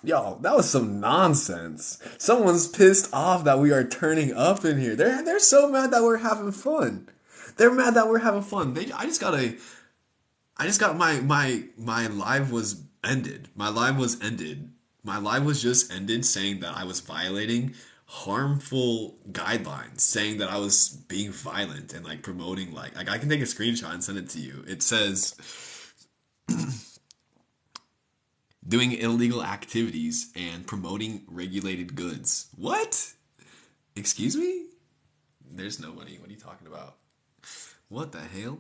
Yo, that was some nonsense. Someone's pissed off that we are turning up in here. They're so mad that we're having fun. They're mad that we're having fun. I just got my live was ended. My live was ended. My live was just ended saying that I was violating harmful guidelines, saying that I was being violent and like promoting like I can take a screenshot and send it to you. It says doing illegal activities and promoting regulated goods. What? Excuse me? There's nobody. What are you talking about? What the hell?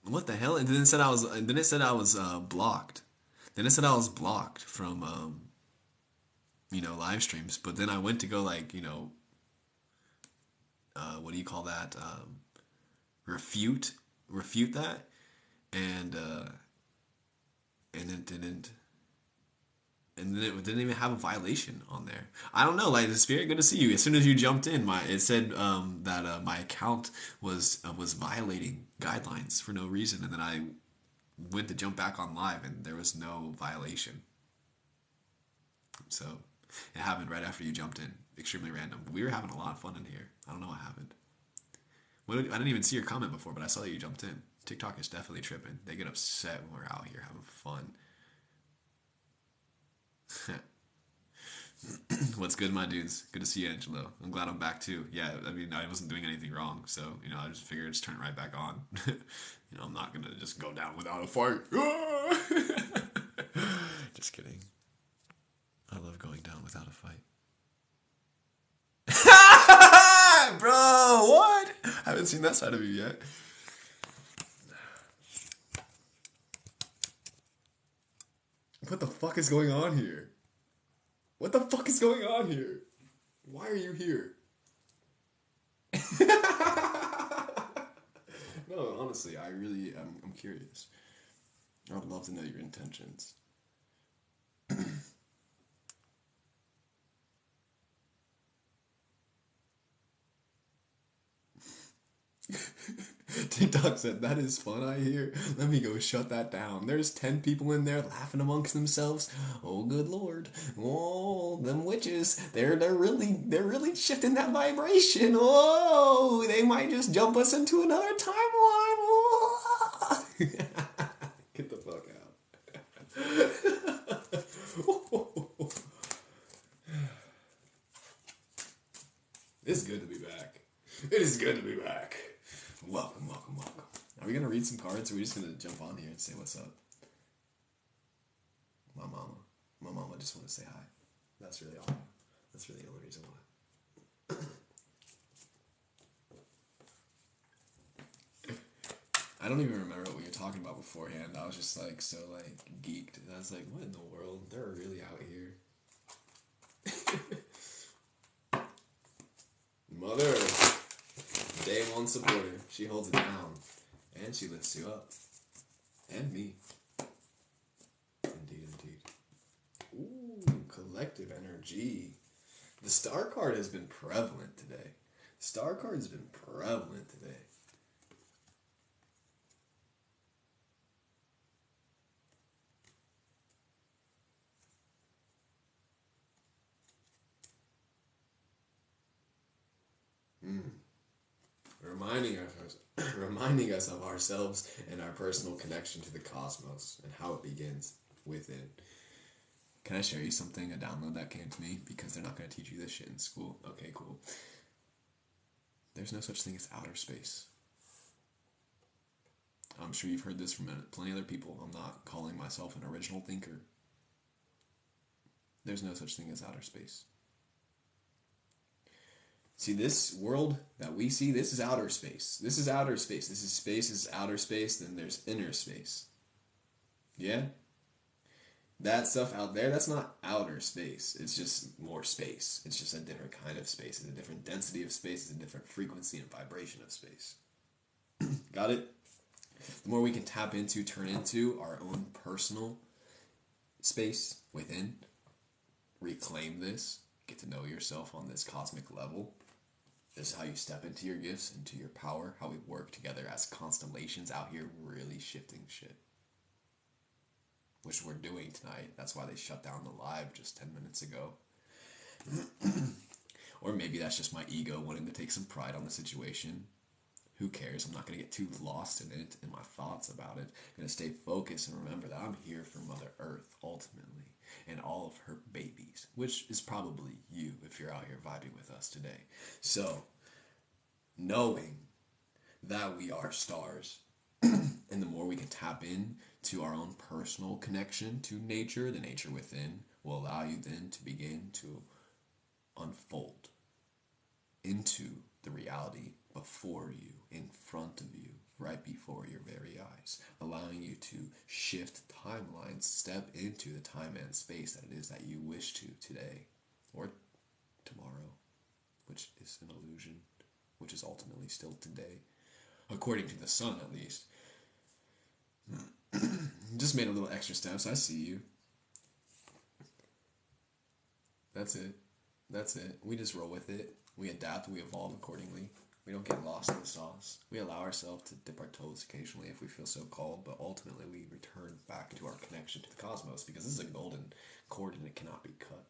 What the hell? And then it said I was. And then it said I was blocked. Then it said I was blocked from live streams. But then I went to go like what do you call that? Refute that, and it didn't. And then it didn't even have a violation on there. I don't know, like the spirit. Good to see you. As soon as you jumped in, it said that my account was violating guidelines for no reason, and then I went to jump back on live, and there was no violation. So it happened right after you jumped in. Extremely random. We were having a lot of fun in here. I don't know what happened. I didn't even see your comment before, but I saw that you jumped in. TikTok is definitely tripping. They get upset when we're out here having fun. What's good, my dudes? Good to see you, Angelo. I'm glad I'm back too. Yeah, I mean, I wasn't doing anything wrong, so I just figured I'd just turn it right back on. I'm not gonna just go down without a fight. Just kidding. I love going down without a fight. Bro, what? I haven't seen that side of you yet. What the fuck is going on here? What the fuck is going on here? Why are you here? No, honestly, I really I'm curious. I would love to know your intentions. TikTok said, that is fun, I hear. Let me go shut that down. There's 10 people in there laughing amongst themselves. Oh, good lord. Oh, them witches. They're really shifting that vibration. Oh, they might just jump us into another timeline. Oh. Get the fuck out. It's good to be back. It is good to be back. Welcome, welcome, welcome. Are we gonna read some cards, or are we just gonna jump on here and say what's up? My mama just want to say hi. That's really all. That's really the only reason why. I don't even remember what we were talking about beforehand. I was just like so like geeked. And I was like, what in the world? They're really out here. Mother, day one supporter. She holds it down, and she lifts you up, and me. Indeed, indeed. Ooh, collective energy. The star card has been prevalent today. Star card has been prevalent today. Reminding us of ourselves and our personal connection to the cosmos and how it begins within. Can I share you something? A download that came to me because they're not going to teach you this shit in school. Okay, cool. There's no such thing as outer space. I'm sure you've heard this from plenty of other people. I'm not calling myself an original thinker. There's no such thing as outer space. See, this world that we see, this is outer space. This is outer space. This is outer space, then there's inner space. Yeah? That stuff out there, that's not outer space. It's just more space. It's just a different kind of space. It's a different density of space. It's a different frequency and vibration of space. Got it? The more we can tap into, turn into our own personal space within, reclaim this, get to know yourself on this cosmic level. This is how you step into your gifts, into your power, how we work together as constellations out here really shifting shit. which we're doing tonight. That's why they shut down the live just 10 minutes ago. Or maybe that's just my ego wanting to take some pride on the situation. Who cares? I'm not going to get too lost in it, in my thoughts about it. I'm going to stay focused and remember that I'm here for Mother Earth, ultimately, and all of her babies, which is probably you if you're out here vibing with us today. So, knowing that we are stars, and the more we can tap in to our own personal connection to nature, the nature within, will allow you then to begin to unfold into the reality before you, in front of you, right before your very eyes, allowing you to shift timelines, step into the time and space that it is that you wish to today or tomorrow, which is an illusion, which is ultimately still today, according to the sun at least. Just made a little extra steps. I see you. That's it. That's it. We just roll with it. We adapt. We evolve accordingly. We don't get lost in the sauce. We allow ourselves to dip our toes occasionally if we feel so called, but ultimately we return back to our connection to the cosmos, because this is a golden cord and it cannot be cut.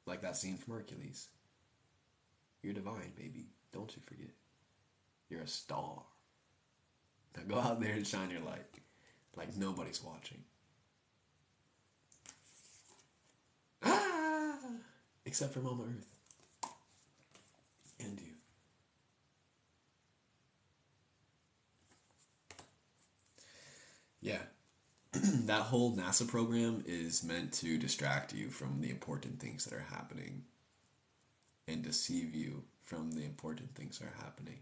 Like that scene from Hercules. You're divine, baby. Don't you forget. You're a star. Now go out there and shine your light like nobody's watching. Except for Mama Earth. And you. Yeah. That whole NASA program is meant to distract you from the important things that are happening and deceive you from the important things that are happening.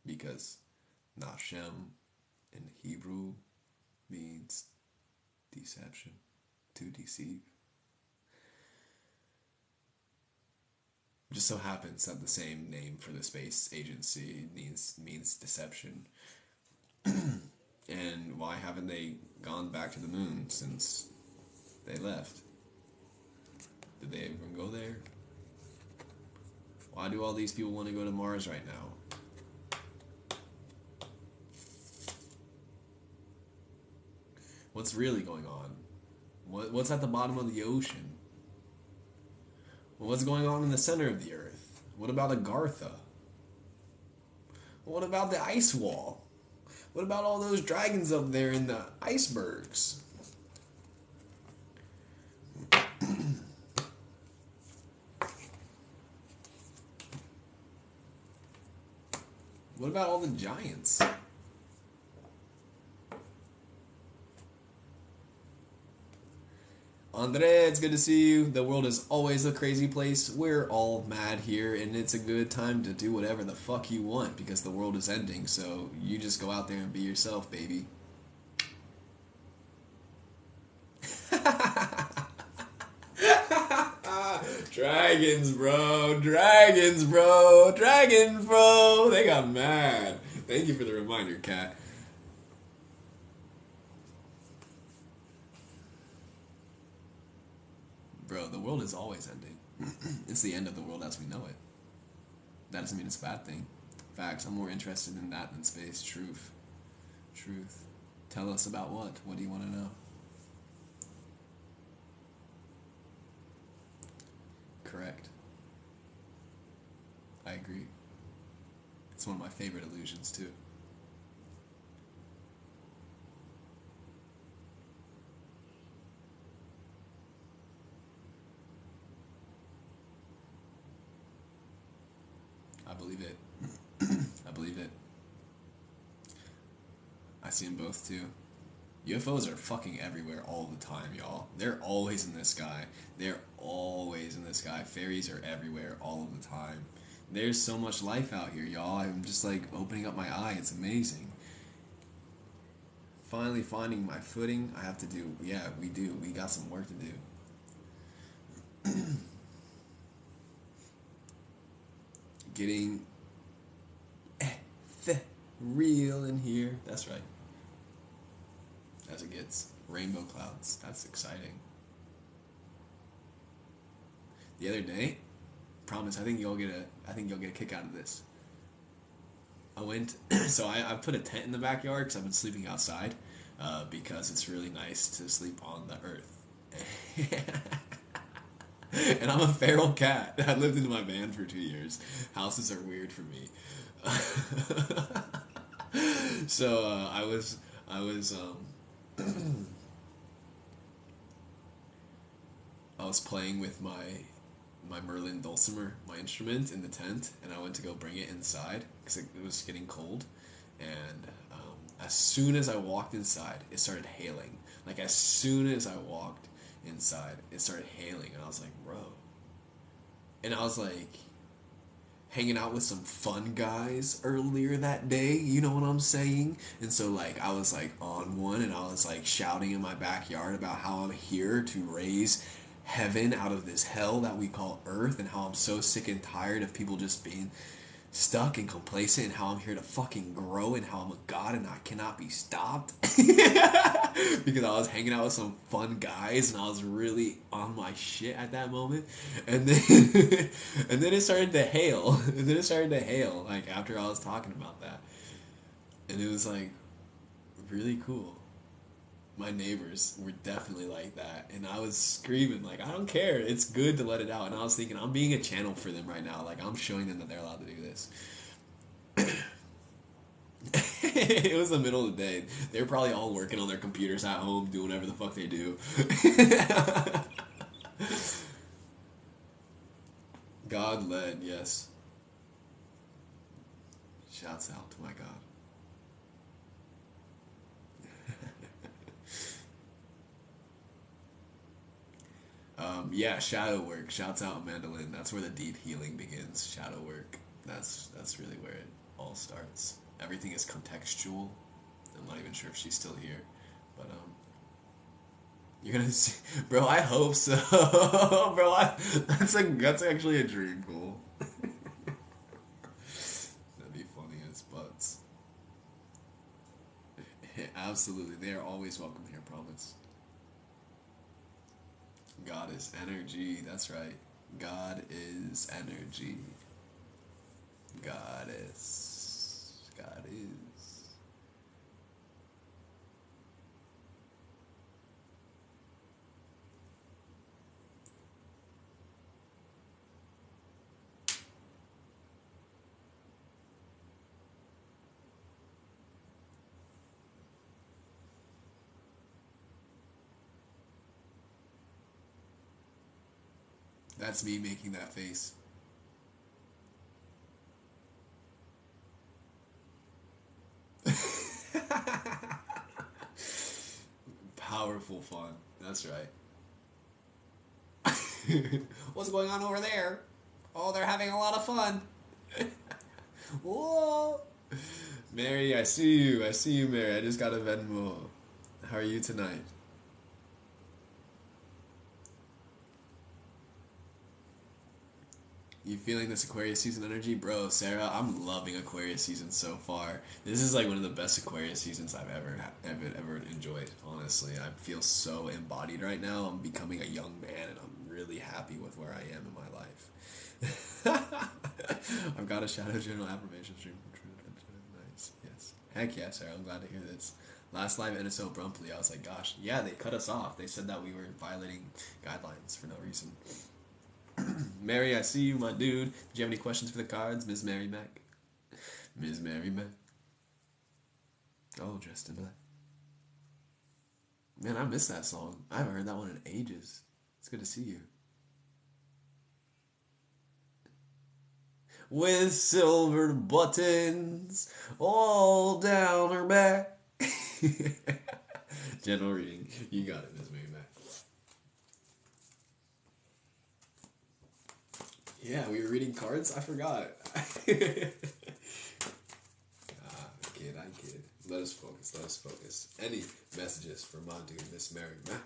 Because Nashem in Hebrew means deception, to deceive. It just so happens that the same name for the space agency means deception. And why haven't they gone back to the moon since they left? Did they even go there? Why do all these people want to go to Mars right now? What's really going on? What's at the bottom of the ocean? What's going on in the center of the Earth? What about Agartha? What about the ice wall? What about all those dragons up there in the icebergs? What about all the giants? Andre, it's good to see you. The world is always a crazy place. We're all mad here, and it's a good time to do whatever the fuck you want because the world is ending, so you just go out there and be yourself, baby. Dragons, bro. Dragons, bro. Dragons, bro. They got mad. Thank you for the reminder, Kat. Bro, the world is always ending. It's the end of the world as we know it. That doesn't mean it's a bad thing. Facts, I'm more interested in that than space. Truth. Truth. Tell us about what? What do you want to know? Correct. I agree. It's one of my favorite illusions, too. I believe it. I believe it. I see them both too. UFOs are fucking everywhere all the time, y'all. They're always in the sky. They're always in the sky. Fairies are everywhere all of the time. There's so much life out here, y'all. I'm just like opening up my eye. It's amazing. Finally finding my footing. I have to do, yeah, we do. We got some work to do. Getting real in here. That's right. As it gets. Rainbow clouds. That's exciting. The other day, promise, I think you'll get a kick out of this. I went, so I put a tent in the backyard because I've been sleeping outside. because it's really nice to sleep on the earth. And I'm a feral cat. I lived in my van for 2 years. Houses are weird for me. So I was I was playing with my Merlin dulcimer, my instrument, in the tent, and I went to go bring it inside because it was getting cold. And as soon as I walked inside, it started hailing. Like as soon as I walked inside, it started hailing, and I was like, bro. And I was like hanging out with some fun guys earlier that day, you know what I'm saying? And so like I was like on one, and I was like shouting in my backyard about how I'm here to raise heaven out of this hell that we call earth, and how I'm so sick and tired of people just being stuck and complacent, and how I'm here to fucking grow, and how I'm a god and I cannot be stopped. Because I was hanging out with some fun guys, and I was really on my shit at that moment. And then and then it started to hail. And then it started to hail, like after I was talking about that. And it was like really cool. My neighbors were definitely like that, and I was screaming like, I don't care, it's good to let it out. And I was thinking, I'm being a channel for them right now, like I'm showing them that they're allowed to do this. It was the middle of the day. They were probably all working on their computers at home, doing whatever the fuck they do. God led, yes. Shouts out to my God. Yeah, shadow work. Shouts out Mandolin. That's where the deep healing begins. Shadow work. That's really where it all starts. Everything is contextual. I'm not even sure if she's still here, but you're gonna see, bro. I hope so, bro. That's actually a dream goal. That'd be funny as butts. Absolutely, they are always welcome here. Promise. God is energy. That's right. God is energy. God is. God is. That's me making that face. Powerful fun. That's right. What's going on over there? Oh, they're having a lot of fun. Whoa. Mary, I see you. I see you, Mary. I just got a Venmo. How are you tonight? You feeling this Aquarius season energy? Bro, Sarah, I'm loving Aquarius season so far. This is like one of the best Aquarius seasons I've ever enjoyed, honestly. I feel so embodied right now. I'm becoming a young man, and I'm really happy with where I am in my life. I've got a Shadow Journal affirmation stream. Nice. Yes. Heck yeah, Sarah. I'm glad to hear this. Last live NSO Brumpley, I was like, gosh, yeah, they cut us off. They said that we were violating guidelines for no reason. Mary, I see you, my dude. Did you have any questions for the cards? Ms. Mary Mac. Ms. Mary Mac. Oh, dressed in black. Man, I missed that song. I haven't heard that one in ages. It's good to see you. With silver buttons all down her back. General reading. You got it, Ms. Mary Mac. Yeah, we were reading cards? I forgot. I kid. Let us focus. Any messages for my dude, Miss Mary Mac?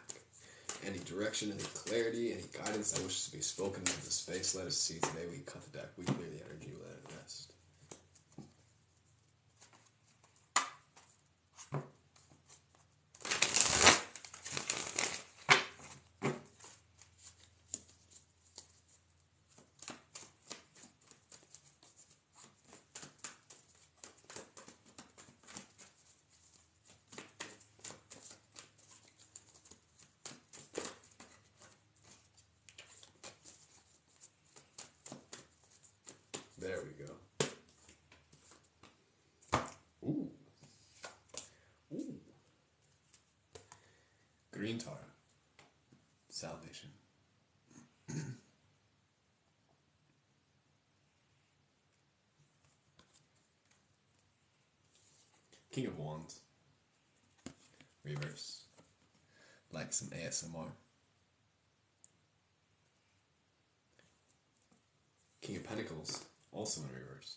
Any direction, any clarity, any guidance that wishes to be spoken into the space? Let us see. Today we cut the deck, we clear the energy, we let it rest. There we go. Ooh. Ooh. Green Tara. Salvation. King of Wands. Reverse. Like some ASMR. King of Pentacles. Also in reverse.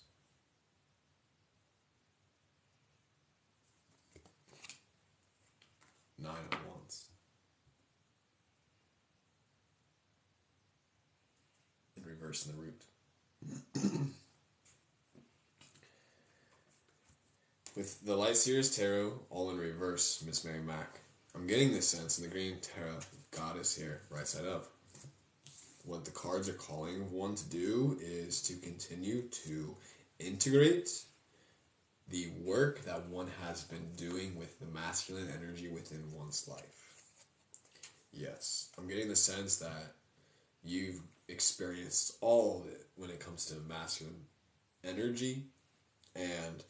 Nine of Wands. In reverse in the root. With the Light Series Tarot all in reverse, Miss Mary Mac, I'm getting this sense in the Green Tarot Goddess here, right side up. What the cards are calling one to do is to continue to integrate the work that one has been doing with the masculine energy within one's life. Yes, I'm getting the sense that you've experienced all of it when it comes to masculine energy, and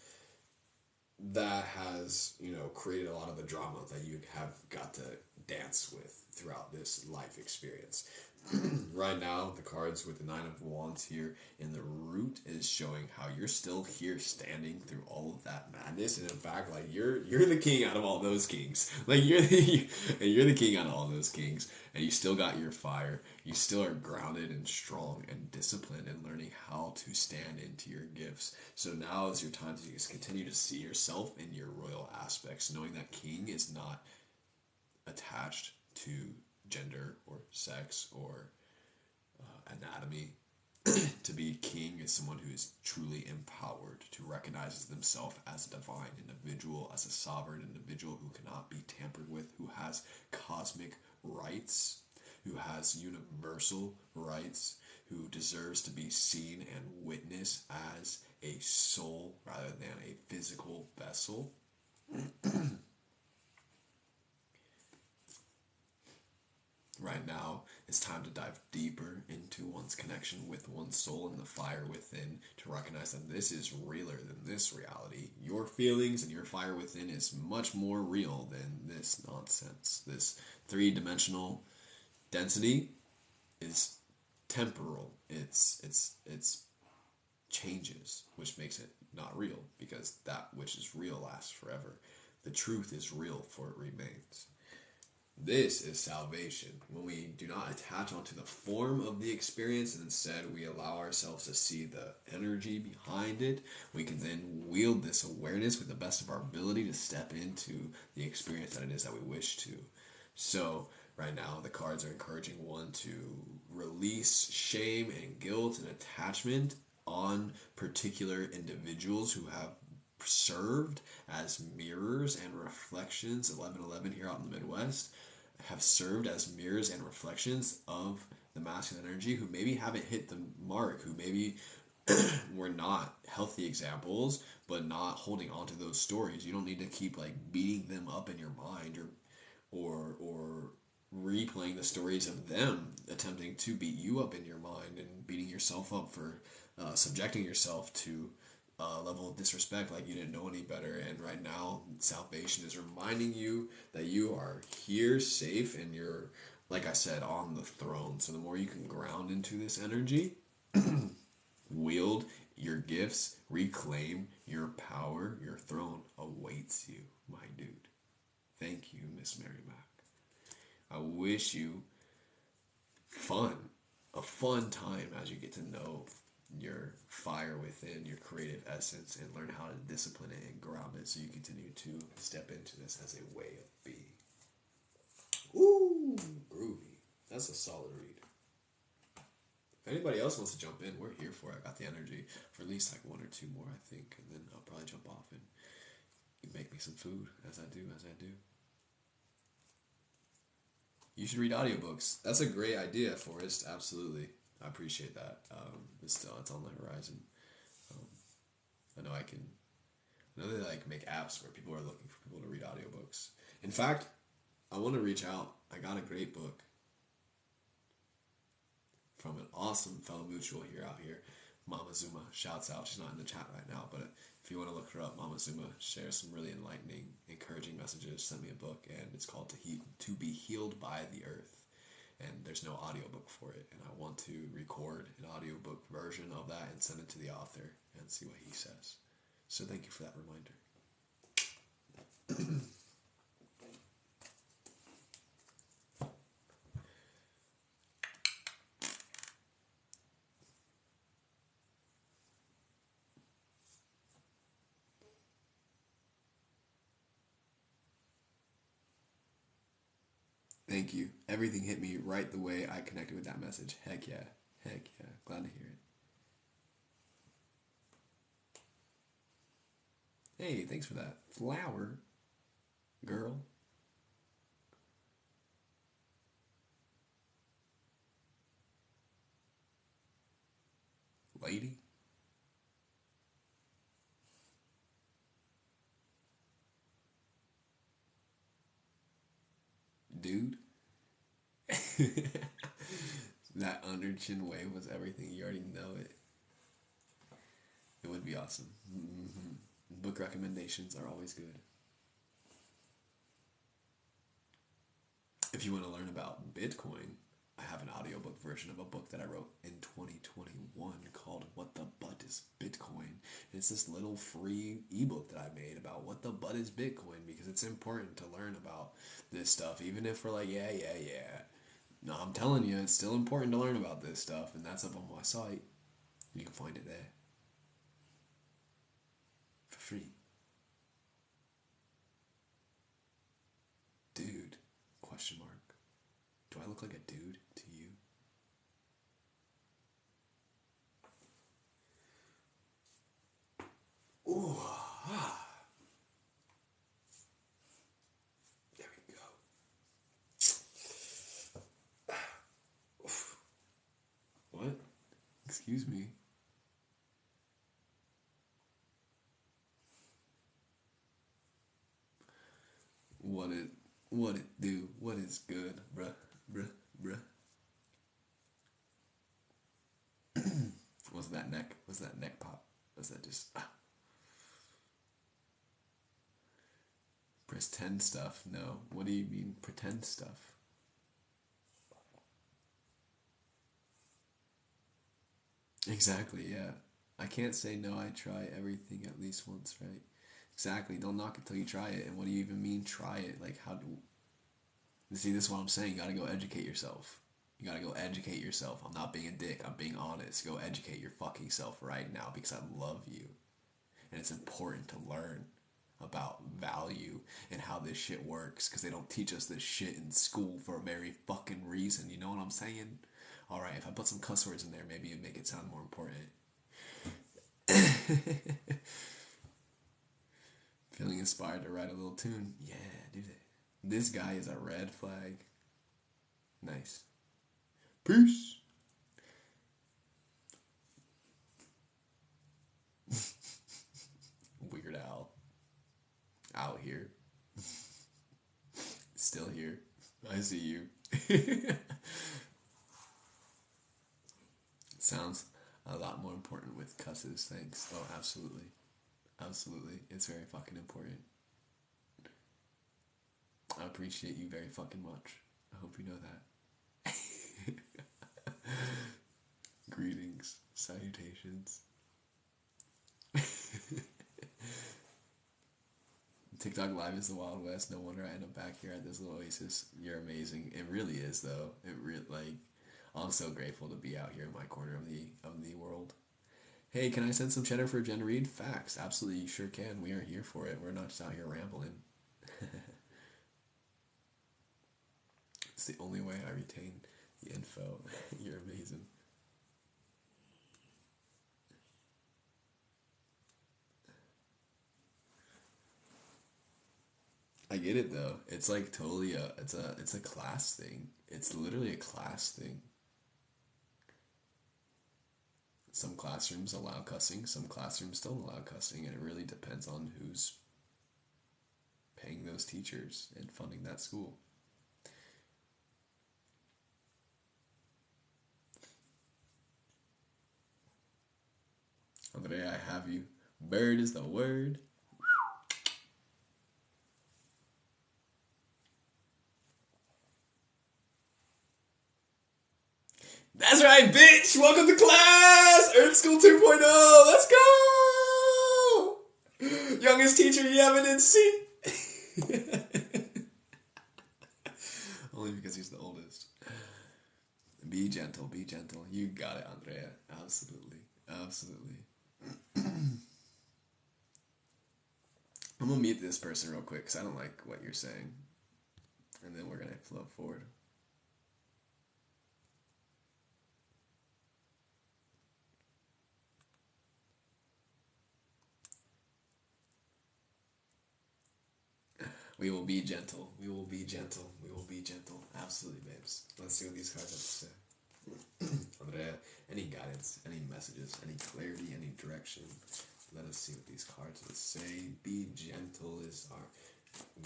that has, created a lot of the drama that you have got to dance with throughout this life experience. Right now, the cards with the Nine of Wands here in the root is showing how you're still here standing through all of that madness, and in fact, like you're the king out of all those kings. Like you're the king out of all those kings, and you still got your fire. You still are grounded and strong and disciplined and learning how to stand into your gifts. So now is your time to just continue to see yourself in your royal aspects, knowing that king is not attached to gender or sex or anatomy. To be king is someone who is truly empowered, to recognize themselves as a divine individual, as a sovereign individual who cannot be tampered with, who has cosmic rights, who has universal rights, who deserves to be seen and witnessed as a soul rather than a physical vessel. Right now, it's time to dive deeper into one's connection with one's soul and the fire within, to recognize that this is realer than this reality. Your feelings and your fire within is much more real than this nonsense. This three-dimensional density is temporal. It's changes, which makes it not real, because that which is real lasts forever. The truth is real, for it remains. This is salvation, when we do not attach onto the form of the experience, and instead we allow ourselves to see the energy behind it. We can then wield this awareness with the best of our ability to step into the experience that it is that we wish to. So right now the cards are encouraging one to release shame and guilt and attachment on particular individuals who have served as mirrors and reflections. 1111 here out in the Midwest have served as mirrors and reflections of the masculine energy, who maybe haven't hit the mark, who maybe were not healthy examples, but not holding on to those stories. You don't need to keep like beating them up in your mind, or replaying the stories of them attempting to beat you up in your mind, and beating yourself up for subjecting yourself to level of disrespect like you didn't know any better. And right now, salvation is reminding you that you are here safe, and you're, like I said, on the throne. So the more you can ground into this energy, wield your gifts, reclaim your power, your throne awaits you, my dude. Thank you, Miss Mary Mac. I wish you a fun time as you get to know your fire within, your creative essence, and learn how to discipline it and ground it, so you continue to step into this as a way of being. Ooh, groovy. That's a solid read. If anybody else wants to jump in, we're here for it. I got the energy for at least like one or two more, I think, and then I'll probably jump off and you make me some food as I do. You should read audiobooks. That's a great idea, Forrest. Absolutely. I appreciate that. It's on the horizon. I know they like make apps where people are looking for people to read audiobooks. In fact, I want to reach out. I got a great book from an awesome fellow mutual out here. Mama Zuma, shouts out. She's not in the chat right now, but if you want to look her up, Mama Zuma shares some really enlightening, encouraging messages. Sent me a book, and it's called To Be Healed by the Earth. And there's no audiobook for it, and I want to record an audiobook version of that and send it to the author and see what he says. So thank you for that reminder. Thank you. Everything hit me right the way I connected with that message. Heck yeah. Heck yeah. Glad to hear it. Hey, thanks for that. Flower. Girl. Lady. Dude. That under chin wave was everything. You already know it. It would be awesome. Mm-hmm. Book recommendations are always good. If you want to learn about Bitcoin, I have an audiobook version of a book that I wrote in 2021 called What the Butt is Bitcoin. And it's this little free ebook that I made about what the butt is Bitcoin, because it's important to learn about this stuff, even if we're like, yeah. No, I'm telling you, it's still important to learn about this stuff, and that's up on my site. You can find it there. For free. Dude, question mark. Do I look like a dude to you? Ooh, ah. There we go. What? Excuse me. What it do? What is good, bruh? Was that neck? Was that neck pop? Was that just pretend stuff? No. What do you mean pretend stuff? Exactly, yeah. I can't say no, I try everything at least once, right? Exactly. Don't knock it till you try it. And what do you even mean try it? Like, how do... See, this is what I'm saying. You gotta go educate yourself. You gotta go educate yourself. I'm not being a dick. I'm being honest. Go educate your fucking self right now, because I love you. And it's important to learn about value and how this shit works, because they don't teach us this shit in school for a very fucking reason. You know what I'm saying? Alright, if I put some cuss words in there, maybe it'd make it sound more important. Feeling inspired to write a little tune? Yeah, dude. This guy is a red flag. Nice. Peace. Weird Al. Out here. Still here. I see you. Sounds a lot more important with cusses, thanks. Oh, absolutely. Absolutely. It's very fucking important. I appreciate you very fucking much. I hope you know that. Greetings. Salutations. TikTok Live is the Wild West. No wonder I end up back here at this little oasis. You're amazing. It really is, though. I'm so grateful to be out here in my corner of the world. Hey, can I send some cheddar for Jen Reed? Facts. Absolutely, you sure can. We are here for it. We're not just out here rambling. It's the only way I retain the info. You're amazing. I get it though. It's like totally it's a class thing. It's literally a class thing. Some classrooms allow cussing, some classrooms don't allow cussing, and it really depends on who's paying those teachers and funding that school. Andrea, I have you. Bird is the word. That's right, bitch! Welcome to class! Earth School 2.0! Let's go! Youngest teacher you ever did see. Only because he's the oldest. Be gentle, be gentle. You got it, Andrea. Absolutely. Absolutely. I'm gonna mute this person real quick because I don't like what you're saying. And then we're gonna flow forward. We will be gentle. We will be gentle. We will be gentle. Absolutely, babes. Let's see what these cards have to say. Andrea, any guidance, any messages, any clarity, any direction? Let us see what these cards would say. Be gentle is our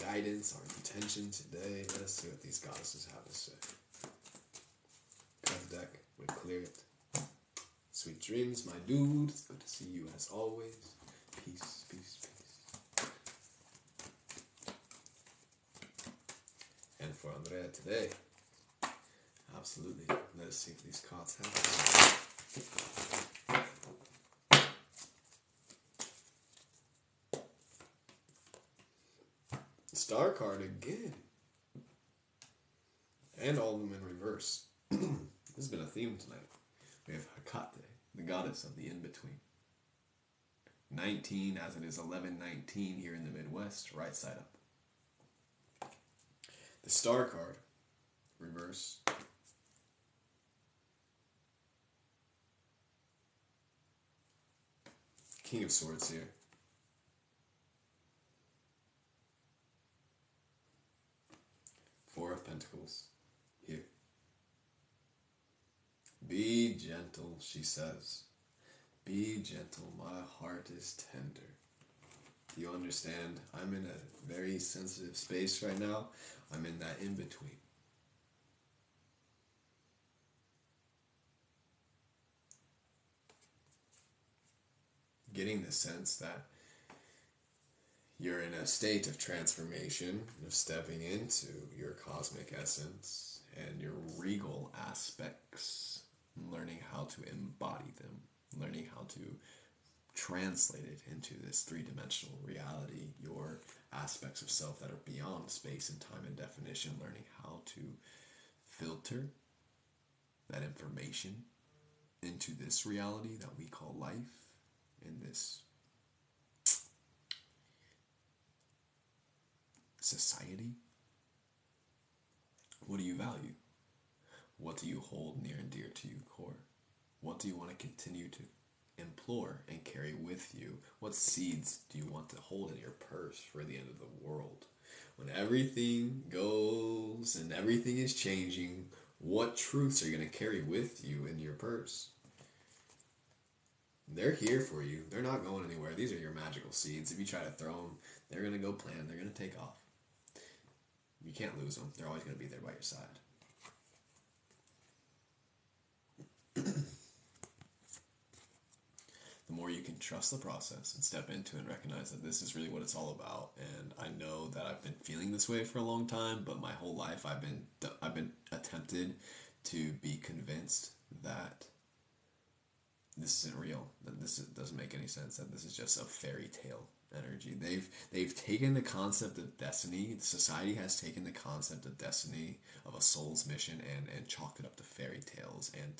guidance, our intention today. Let us see what these goddesses have to say. Cut the deck. We clear it. Sweet dreams, my dude. It's good to see you as always. Peace, peace, peace. And for Andrea today, absolutely. Let us see if these cards have. Star card again. And all of them in reverse. This has been a theme tonight. We have Hecate, the goddess of the in-between. 19, as it is 11:19 here in the Midwest, right side up. The star card, reverse. King of Swords here. Four of Pentacles here. Be gentle, she says. Be gentle, my heart is tender. Do you understand? I'm in a very sensitive space right now. I'm in that in-between. Getting the sense that you're in a state of transformation, of stepping into your cosmic essence and your regal aspects, learning how to embody them, learning how to translate it into this three-dimensional reality, your aspects of self that are beyond space and time and definition, learning how to filter that information into this reality that we call life, in this society. What do you value? What do you hold near and dear to your core? What do you want to continue to implore and carry with you? What seeds do you want to hold in your purse for the end of the world? When everything goes and everything is changing, what truths are you going to carry with you in your purse? They're here for you. They're not going anywhere. These are your magical seeds. If you try to throw them, they're going to go plant. They're going to take off. You can't lose them. They're always going to be there by your side. The more you can trust the process and step into it and recognize that this is really what it's all about. And I know that I've been feeling this way for a long time, but my whole life I've been attempted to be convinced that this isn't real, that doesn't make any sense, that this is just a fairy tale energy. They've taken the concept of destiny, society has taken the concept of destiny, of a soul's mission, and chalked it up to fairy tales and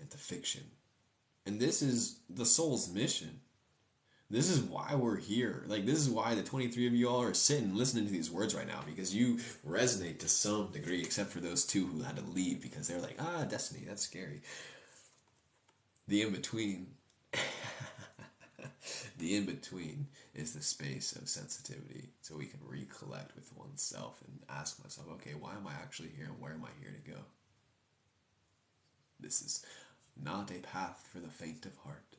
to fiction. And this is the soul's mission. This is why we're here. Like, this is why the 23 of you all are sitting listening to these words right now, because you resonate to some degree, except for those two who had to leave because they're like, destiny, that's scary. The in-between, the in-between is the space of sensitivity, so we can recollect with oneself and ask myself, okay, why am I actually here and where am I here to go? This is not a path for the faint of heart.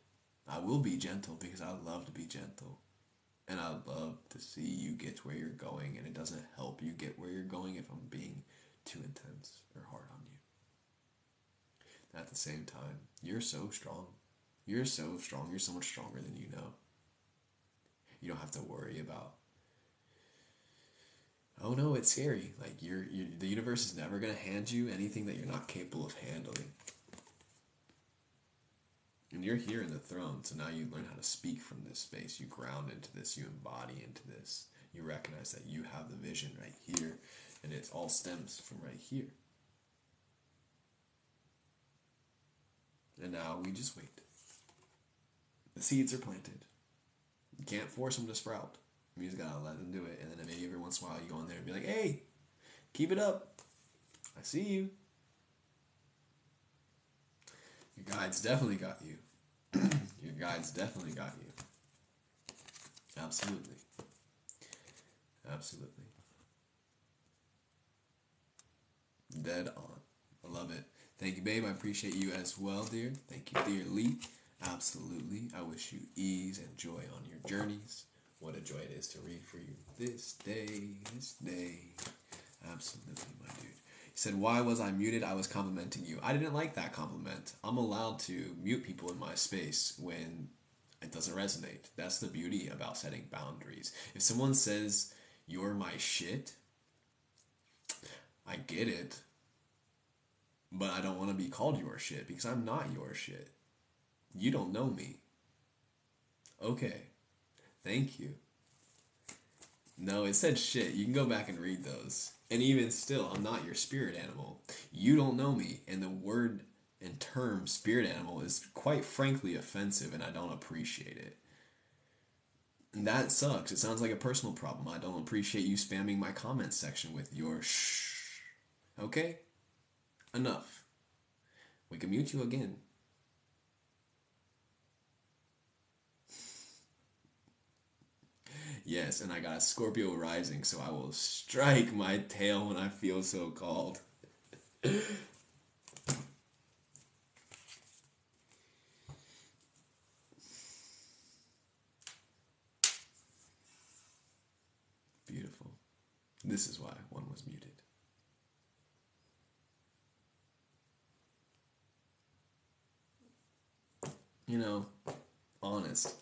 I will be gentle because I love to be gentle. And I love to see you get to where you're going, and it doesn't help you get where you're going if I'm being too intense or hard on you. At the same time, you're so strong. You're so strong. You're so much stronger than you know. You don't have to worry about, oh no, it's scary. Like the universe is never going to hand you anything that you're not capable of handling. And you're here in the throne, so now you learn how to speak from this space. You ground into this, you embody into this. You recognize that you have the vision right here, and it all stems from right here. And now we just wait. The seeds are planted. You can't force them to sprout. You just gotta let them do it, and then maybe every once in a while you go in there and be like, hey, keep it up. I see you. Your guides definitely got you. Your guides definitely got you. Absolutely. Absolutely. Dead on. I love it. Thank you, babe. I appreciate you as well, dear. Thank you, dearly. Absolutely. I wish you ease and joy on your journeys. What a joy it is to read for you this day. Absolutely, my dude. He said, why was I muted? I was complimenting you. I didn't like that compliment. I'm allowed to mute people in my space when it doesn't resonate. That's the beauty about setting boundaries. If someone says, you're my shit, I get it. But I don't want to be called your shit because I'm not your shit. You don't know me. Okay. Thank you. No, it said shit. You can go back and read those. And even still, I'm not your spirit animal. You don't know me. And the word and term spirit animal is quite frankly offensive, and I don't appreciate it. And that sucks. It sounds like a personal problem. I don't appreciate you spamming my comments section with your shh. Okay? Enough. We can mute you again. Yes, and I got a Scorpio rising, so I will strike my tail when I feel so called. Beautiful. This is why one was muted. You know, honest.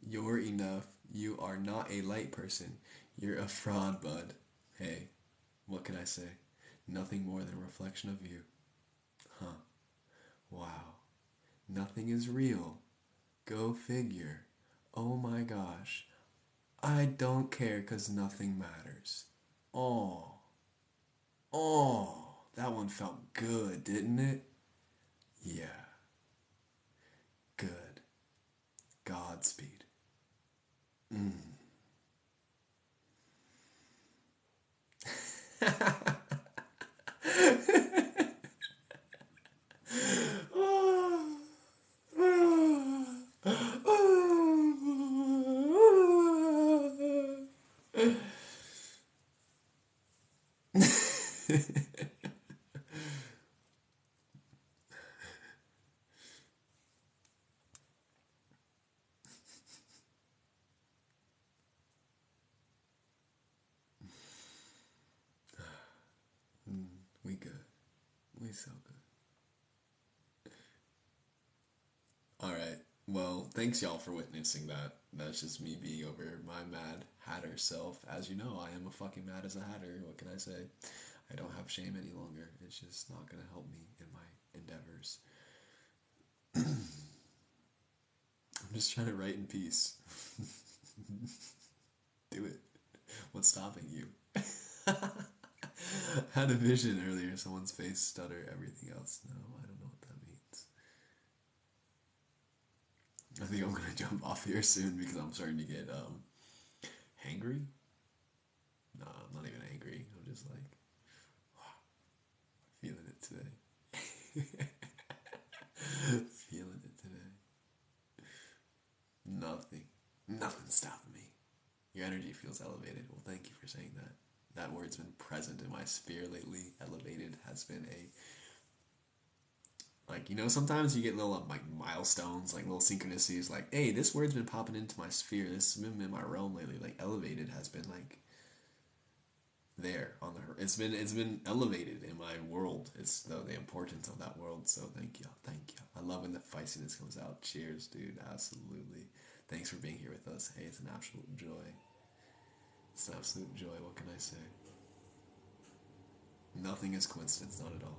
You're enough. You are not a light person. You're a fraud, bud. Hey, what can I say? Nothing more than a reflection of you. Huh. Wow. Nothing is real. Go figure. Oh my gosh. I don't care because nothing matters. Oh. Oh. That one felt good, didn't it? Yeah. Good. Godspeed. We good. We so good. Alright. Well, thanks y'all for witnessing that. That's just me being over my mad hatter self. As you know, I am a fucking mad as a hatter. What can I say? I don't have shame any longer. It's just not gonna help me in my endeavors. I'm just trying to write in peace. Do it. What's stopping you? Had a vision earlier, someone's face stutter, everything else. No, I don't know what that means. I think I'm gonna jump off here soon because I'm starting to get hangry. No, I'm not even angry. I'm just like feeling it today. Feeling it today. Nothing's stopping me. Your energy feels elevated. Well, thank you for saying that. That word's been present in my sphere lately. Elevated has been like, you know, sometimes you get little like milestones, like little synchronicities, like, hey, this word's been popping into my sphere. This has been in my realm lately. Like, elevated has been like there on the it's been elevated in my world. It's the importance of that world. So thank you, thank you. I love when the feistiness comes out. Cheers, dude. Absolutely. Thanks for being here with us. Hey, it's an absolute joy. It's an absolute joy. What can I say? Nothing is coincidence, not at all.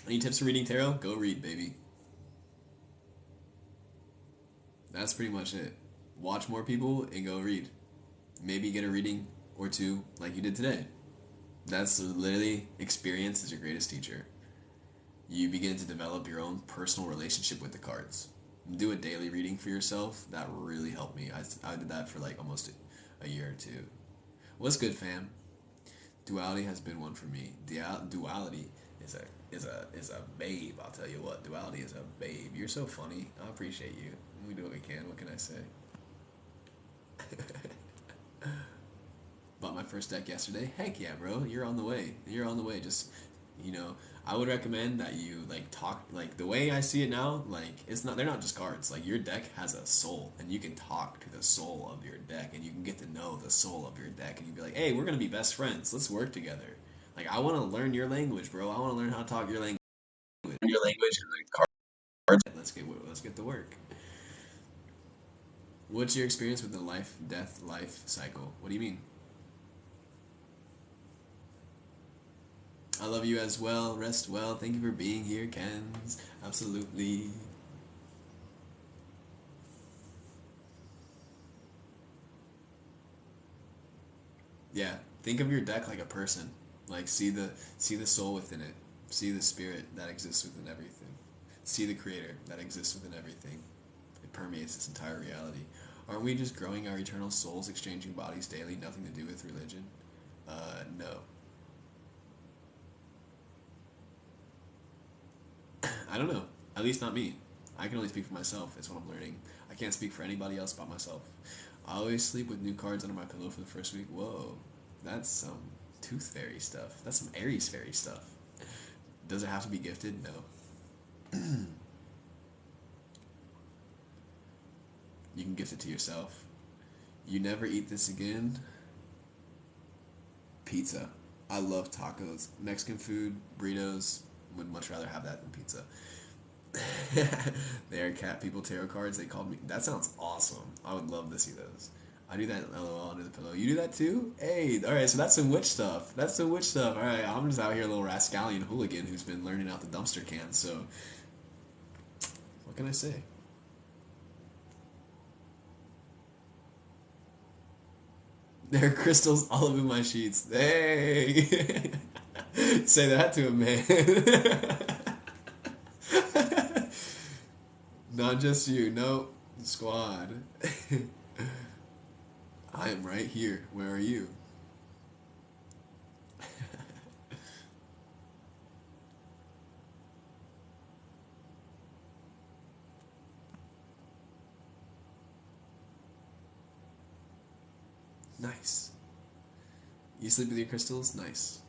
Any tips for reading tarot? Go read, baby. That's pretty much it. Watch more people and go read. Maybe get a reading or two like you did today. That's literally experience is your greatest teacher. You begin to develop your own personal relationship with the cards. Do a daily reading for yourself. That really helped me. I did that for like almost a year or two. What's good, fam? Duality has been one for me. Duality is a babe. I'll tell you what. Duality is a babe. You're so funny. I appreciate you. We do what we can. What can I say? Bought my first deck yesterday. Heck yeah, bro. You're on the way. You're on the way. Just, I would recommend that you talk the way I see it now. It's not. They're not just cards. Your deck has a soul, and you can talk to the soul of your deck, and you can get to know the soul of your deck, and you can be like, hey, we're gonna be best friends. Let's work together. I want to learn your language, bro. I want to learn how to talk your language. Your language and the cards. Let's get to work. What's your experience with the life cycle? What do you mean? I love you as well. Rest well. Thank you for being here, Kens. Absolutely. Yeah. Think of your deck like a person. See the soul within it. See the spirit that exists within everything. See the creator that exists within everything. It permeates this entire reality. Aren't we just growing our eternal souls, exchanging bodies daily, nothing to do with religion? No. I don't know. At least not me. I can only speak for myself. It's what I'm learning. I can't speak for anybody else but myself. I always sleep with new cards under my pillow for the first week. Whoa. That's some tooth fairy stuff. That's some Aries fairy stuff. Does it have to be gifted? No. You can gift it to yourself. You never eat this again? Pizza. I love tacos. Mexican food, burritos. Would much rather have that than pizza. They are cat people tarot cards. They called me. That sounds awesome. I would love to see those. I do that LOL under the pillow. You do that too? Hey, alright, so that's some witch stuff. That's some witch stuff. Alright, I'm just out here a little rascallion hooligan who's been learning out the dumpster can, so what can I say? There are crystals all over my sheets. Hey! Say that to a man. Not just you. No. Squad. I am right here. Where are you? Nice. You sleep with your crystals? Nice.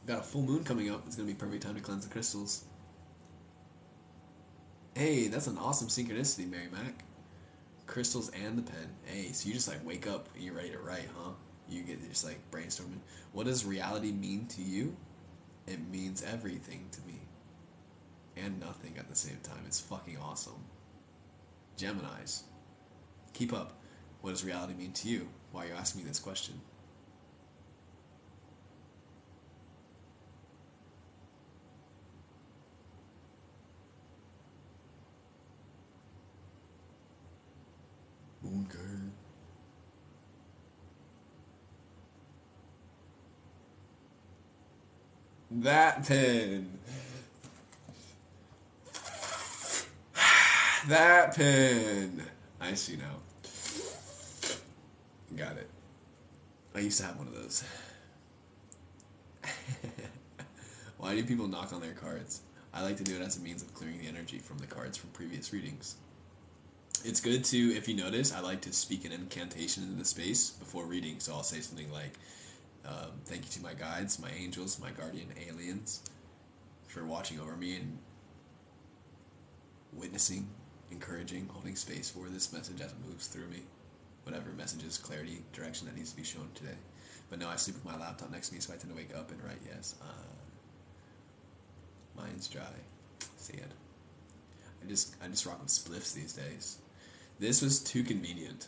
Got a full moon coming up. It's going to be perfect time to cleanse the crystals. Hey, that's an awesome synchronicity, Mary Mac. Crystals and the pen. Hey, so you just wake up and you're ready to write, huh? You get just brainstorming. What does reality mean to you? It means everything to me. And nothing at the same time. It's fucking awesome. Geminis. Keep up. What does reality mean to you? Why are you asking me this question? Moon girl. That pen. That pen. I see now. Got it. I used to have one of those. Why do people knock on their cards? I like to do it as a means of clearing the energy from the cards from previous readings. It's good to, if you notice, I like to speak an incantation into the space before reading. So I'll say something like, thank you to my guides, my angels, my guardian aliens for watching over me and witnessing, encouraging, holding space for this message as it moves through me. Whatever messages, clarity, direction that needs to be shown today. But no, I sleep with my laptop next to me, so I tend to wake up and write yes. Mine's dry. Sad. I just rock with spliffs these days. This was too convenient.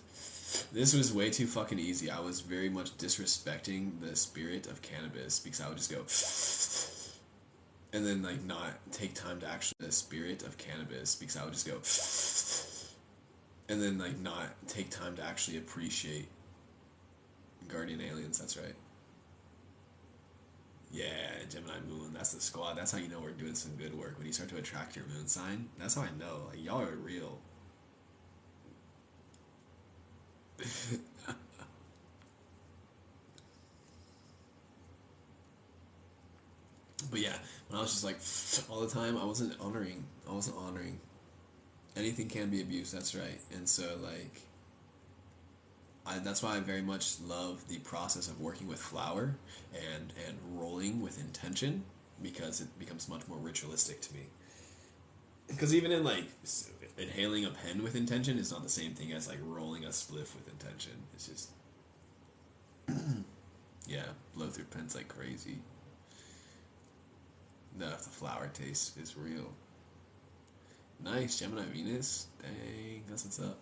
This was way too fucking easy. I was very much disrespecting the spirit of cannabis because I would just go and then like not take time to actually the spirit of cannabis because I would just go and then like not take time to actually appreciate guardian aliens. That's right. Yeah, Gemini moon. That's the squad. That's how you know we're doing some good work. When you start to attract your moon sign, that's how I know. Like, y'all are real. But yeah, when I was just like all the time, I wasn't honoring. Anything can be abused. That's right. And so like, that's why I very much love the process of working with flower and rolling with intention because it becomes much more ritualistic to me. Because even in like inhaling a pen with intention is not the same thing as like rolling a spliff with intention. It's just yeah, blow through pens like crazy. The flower taste is real. Nice, Gemini Venus. Dang, that's what's up.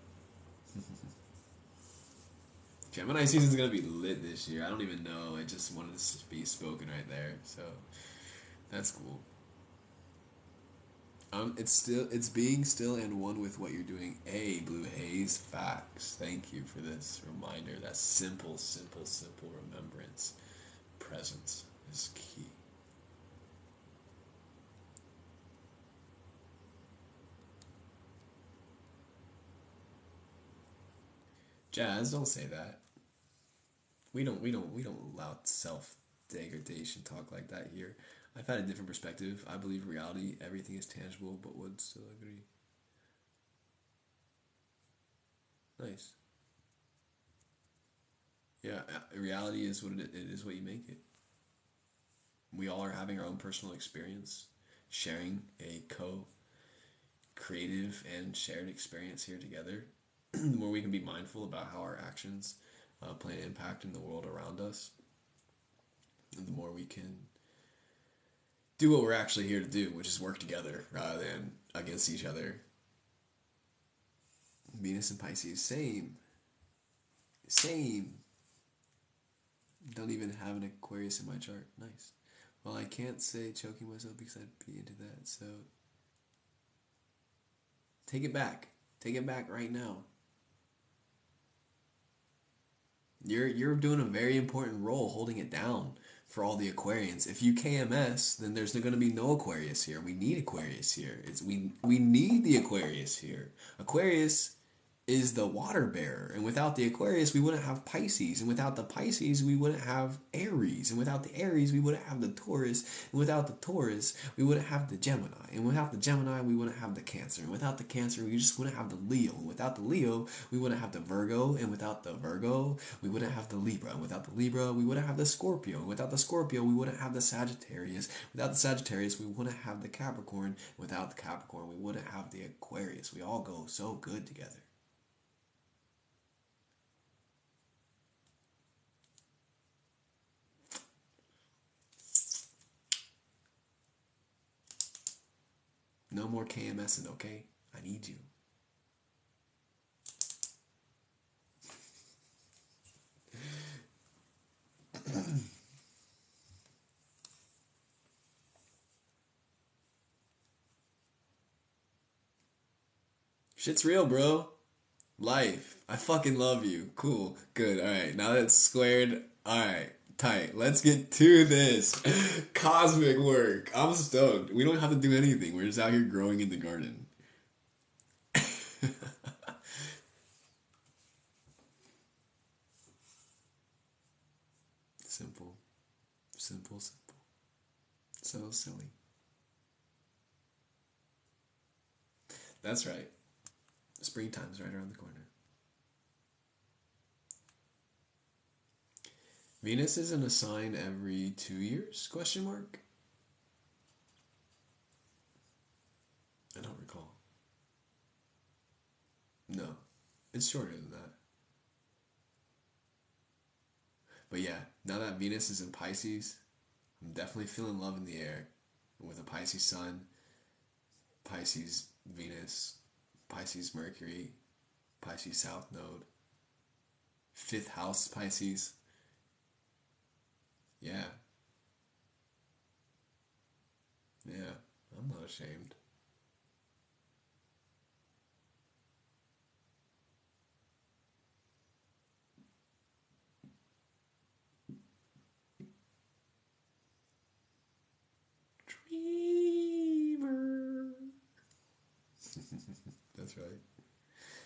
Gemini season's gonna be lit this year. I don't even know. I just wanted to be spoken right there, so that's cool. It's being still and one with what you're doing. Blue Haze, facts. Thank you for this reminder. That simple remembrance, presence is key. Jazz, don't say that. We don't allow self degradation talk like that here. I've had a different perspective. I believe reality, everything is tangible, but would still agree. Nice. Yeah, reality is what it is. What you make it. We all are having our own personal experience, sharing a creative and shared experience here together. The more we can be mindful about how our actions play an impact in the world around us, the more we can do what we're actually here to do, which is work together rather than against each other. Venus and Pisces, same. Don't even have an Aquarius in my chart. Nice. Well, I can't say choking myself because I'd be into that, so take it back. Take it back right now. You're doing a very important role holding it down for all the Aquarians. If you KMS, then there's going to be no Aquarius here. We need Aquarius here. We need the Aquarius here. Aquarius is the water bearer, and without the Aquarius we wouldn't have Pisces, and without the Pisces we wouldn't have Aries, and without the Aries we wouldn't have the Taurus, and without the Taurus we wouldn't have the Gemini, and without the Gemini we wouldn't have the Cancer, and without the Cancer we just wouldn't have the Leo, and without the Leo we wouldn't have the Virgo, and without the Virgo we wouldn't have the Libra, and without the Libra we wouldn't have the Scorpio, and without the Scorpio we wouldn't have the Sagittarius, without the Sagittarius we wouldn't have the Capricorn, and without the Capricorn we wouldn't have the Aquarius. We all go so good together. No more KMSing, okay? I need you. Shit's real, bro. Life. I fucking love you. Cool. Good. Alright. Now that's squared. Alright. Tight. Let's get to this. Cosmic work. I'm stoked. We don't have to do anything. We're just out here growing in the garden. Simple. Simple. So silly. That's right. Springtime's right around the corner. Venus is in a sign every 2 years? Question mark? I don't recall. No. It's shorter than that. But yeah, Now that Venus is in Pisces, I'm definitely feeling love in the air. With a Pisces Sun, Pisces Venus, Pisces Mercury, Pisces South Node, 5th house Pisces. Yeah. Yeah. I'm not ashamed. Dreamer. That's right.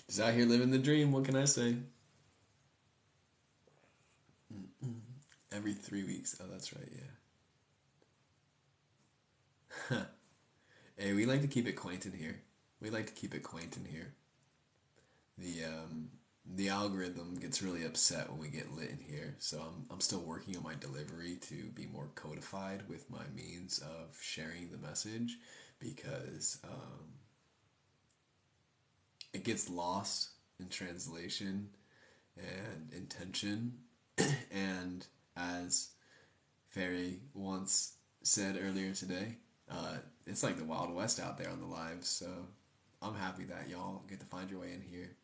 Just out here living the dream. What can I say? Every 3 weeks. Oh, that's right. Yeah. Hey, we like to keep it quaint in here. We like to keep it quaint in here. The algorithm gets really upset when we get lit in here, so I'm still working on my delivery to be more codified with my means of sharing the message, because it gets lost in translation and intention. And as Ferry once said earlier today, it's like the Wild West out there on the lives, so I'm happy that y'all get to find your way in here.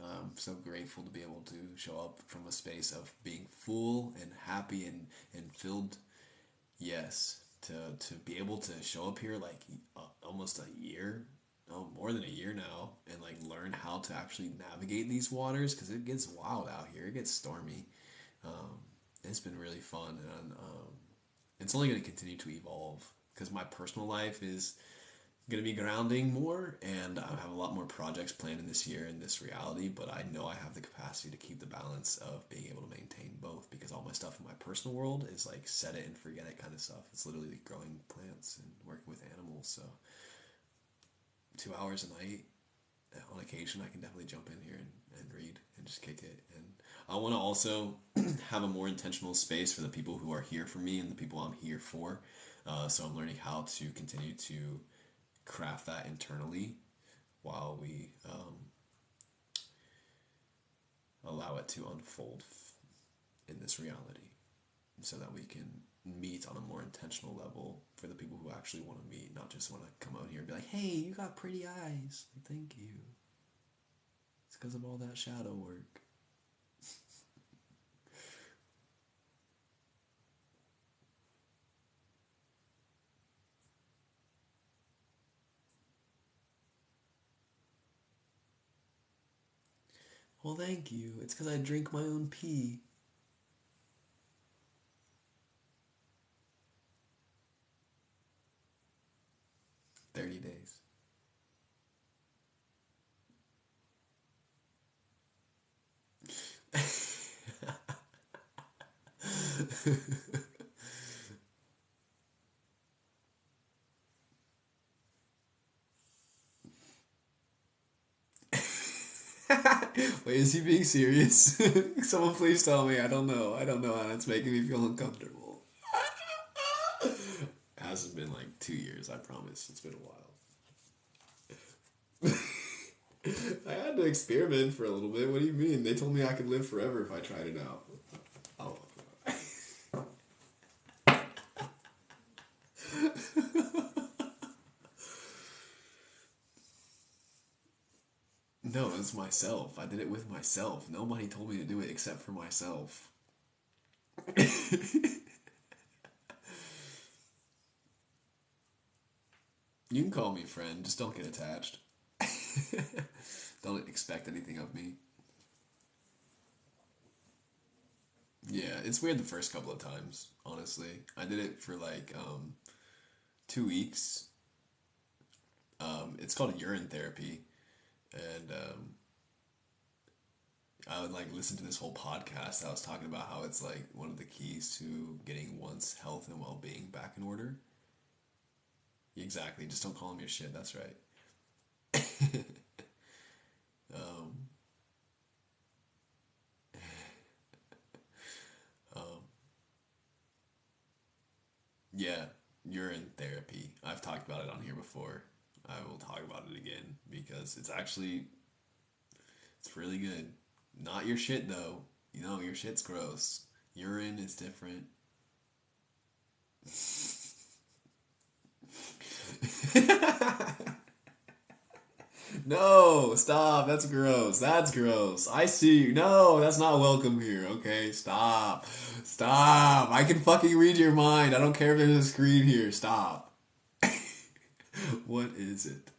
I'm so grateful to be able to show up from a space of being full and happy and filled. Yes, to be able to show up here like almost a year, no, more than a year now, and like learn how to actually navigate these waters, because it gets wild out here. It gets stormy. Um, it's been really fun, and it's only going to continue to evolve, because my personal life is going to be grounding more, and I have a lot more projects planned in this year in this reality, but I know I have the capacity to keep the balance of being able to maintain both, because all my stuff in my personal world is like set it and forget it kind of stuff. It's literally growing plants and working with animals, so 2 hours a night on occasion I can definitely jump in here and read and just kick it. And I want to also have a more intentional space for the people who are here for me and the people I'm here for, so I'm learning how to continue to craft that internally while we allow it to unfold in this reality, so that we can meet on a more intentional level for the people who actually want to meet, not just want to come out here and be like, hey, you got pretty eyes. Thank you. It's because of all that shadow work. Well, thank you. It's because I drink my own pee. $30. Wait, is he being serious? Someone please tell me. I don't know. I don't know, and it's making me feel uncomfortable. It hasn't been like 2 years, I promise. It's been a while. I had to experiment for a little bit. What do you mean? They told me I could live forever if I tried it out. Oh. No, it's myself. I did it with myself. Nobody told me to do it except for myself. You can call me friend, just don't get attached. Don't expect anything of me. Yeah, it's weird the first couple of times, honestly. I did it for like 2 weeks. It's called urine therapy, and I would like listen to this whole podcast that was talking about how it's like one of the keys to getting one's health and well-being back in order. Exactly, just don't call them your shit. That's right. um, um, yeah, urine therapy. I've talked about it on here before. I will talk about it again because it's really good. Not your shit though. You know, your shit's gross. Urine is different. No, stop. That's gross. That's gross. I see you. No, that's not welcome here. Okay, stop. Stop. I can fucking read your mind. I don't care if there's a screen here. Stop. What is it?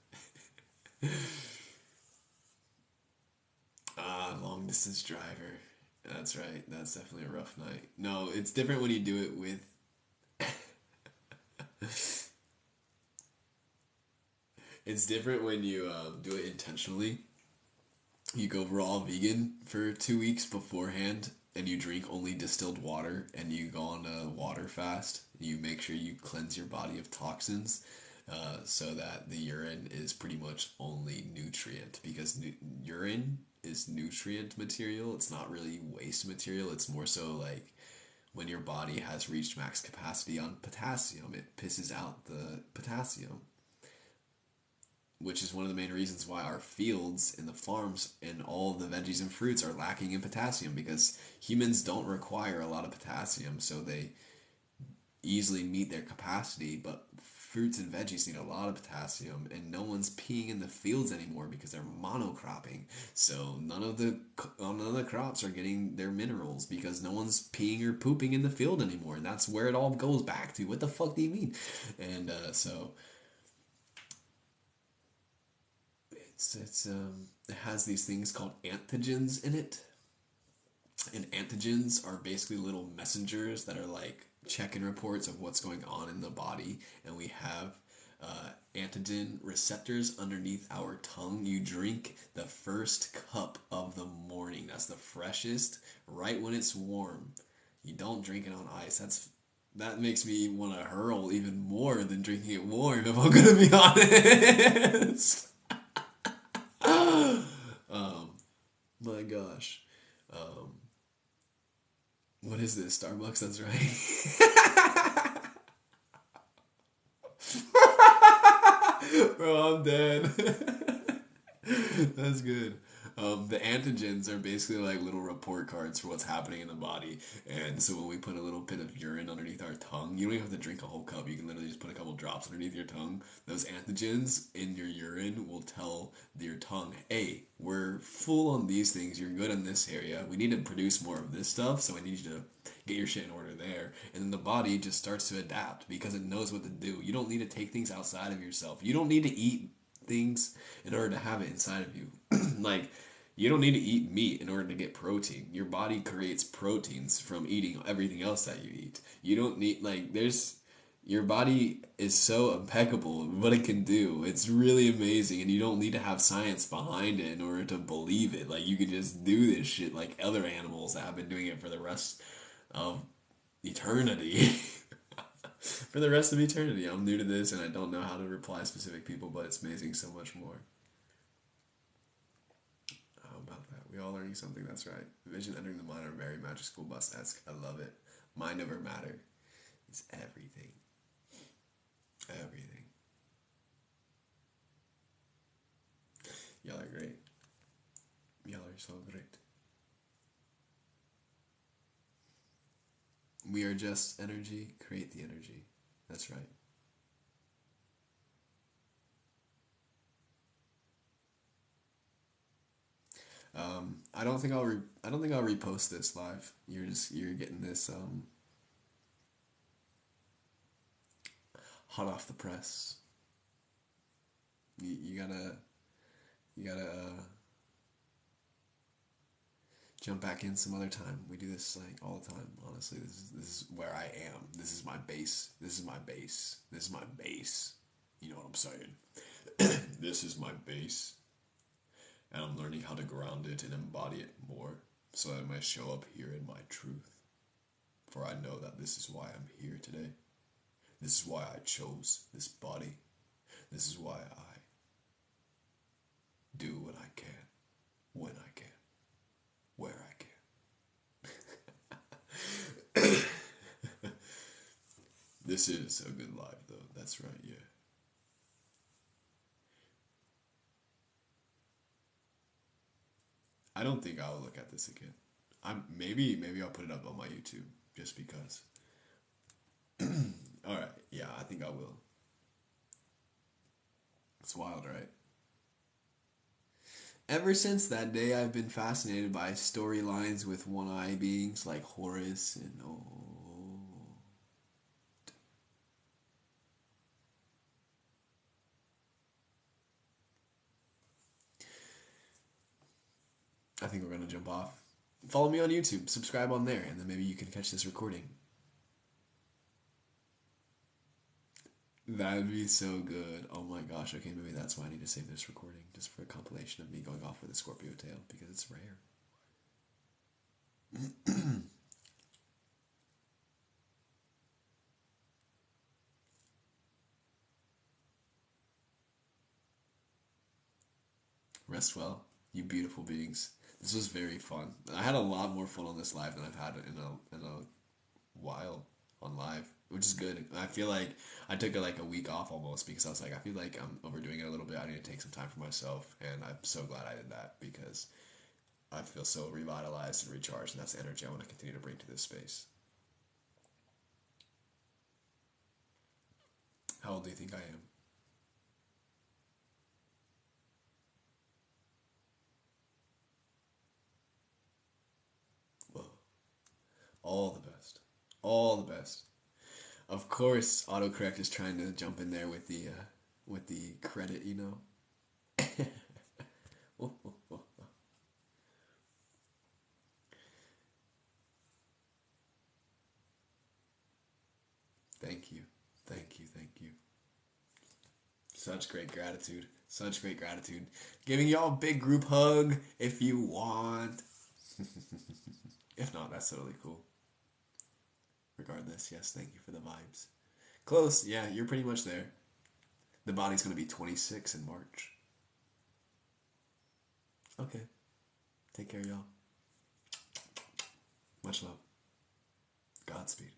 Long distance driver. That's right. That's definitely a rough night. No, it's different when you do it with. It's different when you do it intentionally. You go raw vegan for 2 weeks beforehand, and you drink only distilled water, and you go on a water fast. You make sure you cleanse your body of toxins, so that the urine is pretty much only nutrient, because urine is nutrient material. It's not really waste material. It's more so like when your body has reached max capacity on potassium, it pisses out the potassium, which is one of the main reasons why our fields and the farms and all the veggies and fruits are lacking in potassium, because humans don't require a lot of potassium, so they easily meet their capacity, but fruits and veggies need a lot of potassium, and no one's peeing in the fields anymore because they're monocropping. So none of the crops are getting their minerals because no one's peeing or pooping in the field anymore, and that's where it all goes back to. What the fuck do you mean? And so it has these things called antigens in it, and antigens are basically little messengers that are like check-in reports of what's going on in the body, and we have antigen receptors underneath our tongue. You drink the first cup of the morning. That's the freshest, right when it's warm. You don't drink it on ice. That makes me want to hurl even more than drinking it warm, if I'm gonna be honest. My gosh. What is this? Starbucks? That's right. Bro, I'm dead. That's good. The antigens are basically like little report cards for what's happening in the body. And so when we put a little bit of urine underneath our tongue, you don't even have to drink a whole cup. You can literally just put a couple drops underneath your tongue. Those antigens in your urine will tell your tongue, hey, we're full on these things. You're good in this area. We need to produce more of this stuff, so I need you to get your shit in order there. And then the body just starts to adapt because it knows what to do. You don't need to take things outside of yourself. You don't need to eat things in order to have it inside of you. Like, you don't need to eat meat in order to get protein. Your body creates proteins from eating everything else that you eat. You don't need, like, your body is so impeccable in what it can do. It's really amazing, and you don't need to have science behind it in order to believe it. Like, you can just do this shit like other animals that have been doing it for the rest of eternity. For the rest of eternity. I'm new to this, and I don't know how to reply specific people, but it's amazing so much more. How about that? We all learning something, that's right. Vision entering the mind are very Magic School Bus-esque. I love it. Mind over matter. It's everything. Everything. Y'all are great. Y'all are so great. We are just energy. Create the energy. That's right. I don't think I'll repost this live. You're getting this hot off the press. You gotta jump back in some other time. We do this like all the time. Honestly, this is where I am. This is my base. This is my base. This is my base. You know what I'm saying? This is my base. And I'm learning how to ground it and embody it more, so that I might show up here in my truth. For I know that this is why I'm here today. This is why I chose this body. This is why I do what I can, when I can, where I can. This is a good life, though. That's right, yeah. I don't think I'll look at this again. Maybe I'll put it up on my YouTube just because. All right, yeah, I think I will. It's wild, right? Ever since that day, I've been fascinated by storylines with one-eye beings like Horus and I think we're gonna jump off. Follow me on YouTube, subscribe on there, and then maybe you can catch this recording. That would be so good. Oh my gosh, okay, maybe that's why I need to save this recording, just for a compilation of me going off with a Scorpio tail, because it's rare. Rest well, you beautiful beings. This was very fun. I had a lot more fun on this live than I've had in a while on live, which is good. I feel like I took a week off almost because I was like, I feel like I'm overdoing it a little bit. I need to take some time for myself, and I'm so glad I did that because I feel so revitalized and recharged, and that's the energy I want to continue to bring to this space. How old do you think I am? Whoa. All the best. All the best. Of course, autocorrect is trying to jump in there with the credit, you know. Thank you, thank you, thank you. Such great gratitude. Such great gratitude. Giving y'all a big group hug if you want. If not, that's totally cool. Regardless, yes, thank you for the vibes. Close, yeah, you're pretty much there. The body's going to be 26 in March. Okay. Take care, y'all. Much love. Godspeed.